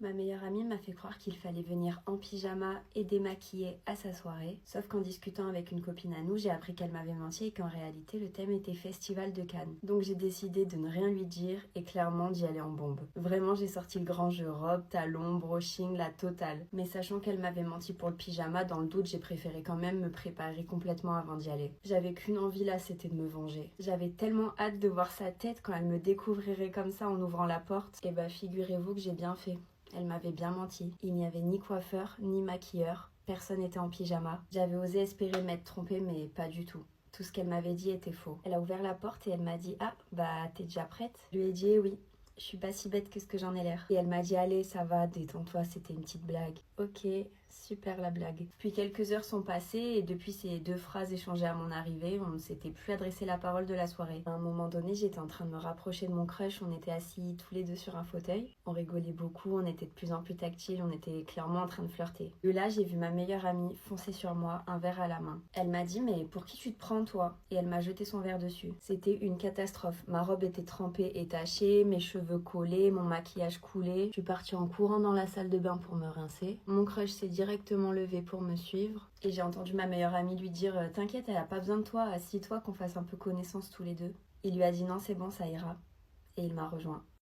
Ma meilleure amie m'a fait croire qu'il fallait venir en pyjama et démaquillée à sa soirée. Sauf qu'en discutant avec une copine à nous, j'ai appris qu'elle m'avait menti et qu'en réalité le thème était Festival de Cannes. Donc j'ai décidé de ne rien lui dire et clairement d'y aller en bombe. Vraiment j'ai sorti le grand jeu, robe, talons, brushing, la totale. Mais sachant qu'elle m'avait menti pour le pyjama, dans le doute j'ai préféré quand même me préparer complètement avant d'y aller. J'avais qu'une envie là, c'était de me venger. J'avais tellement hâte de voir sa tête quand elle me découvrirait comme ça en ouvrant la porte. Et bah figurez-vous que j'ai bien fait. Elle m'avait bien menti. Il n'y avait ni coiffeur, ni maquilleur. Personne n'était en pyjama. J'avais osé espérer m'être trompée, mais pas du tout. Tout ce qu'elle m'avait dit était faux. Elle a ouvert la porte et elle m'a dit « Ah, bah t'es déjà prête ?» Je lui ai dit « Eh oui, je suis pas si bête que ce que j'en ai l'air. » Et elle m'a dit « Allez, ça va, détends-toi, c'était une petite blague. » Ok, super la blague. Puis quelques heures sont passées et depuis ces 2 phrases échangées à mon arrivée, on ne s'était plus adressé la parole de la soirée. À un moment donné, j'étais en train de me rapprocher de mon crush, on était assis tous les deux sur un fauteuil. On rigolait beaucoup, on était de plus en plus tactiles, on était clairement en train de flirter. Et là, j'ai vu ma meilleure amie foncer sur moi, un verre à la main. Elle m'a dit « Mais pour qui tu te prends toi ?» Et elle m'a jeté son verre dessus. C'était une catastrophe. Ma robe était trempée et tachée, mes cheveux collés, mon maquillage coulé. Je suis partie en courant dans la salle de bain pour me rincer. Mon crush s'est directement levé pour me suivre. Et j'ai entendu ma meilleure amie lui dire « T'inquiète, elle a pas besoin de toi, assis-toi qu'on fasse un peu connaissance tous les deux. » Il lui a dit « Non, c'est bon, ça ira. » Et il m'a rejoint.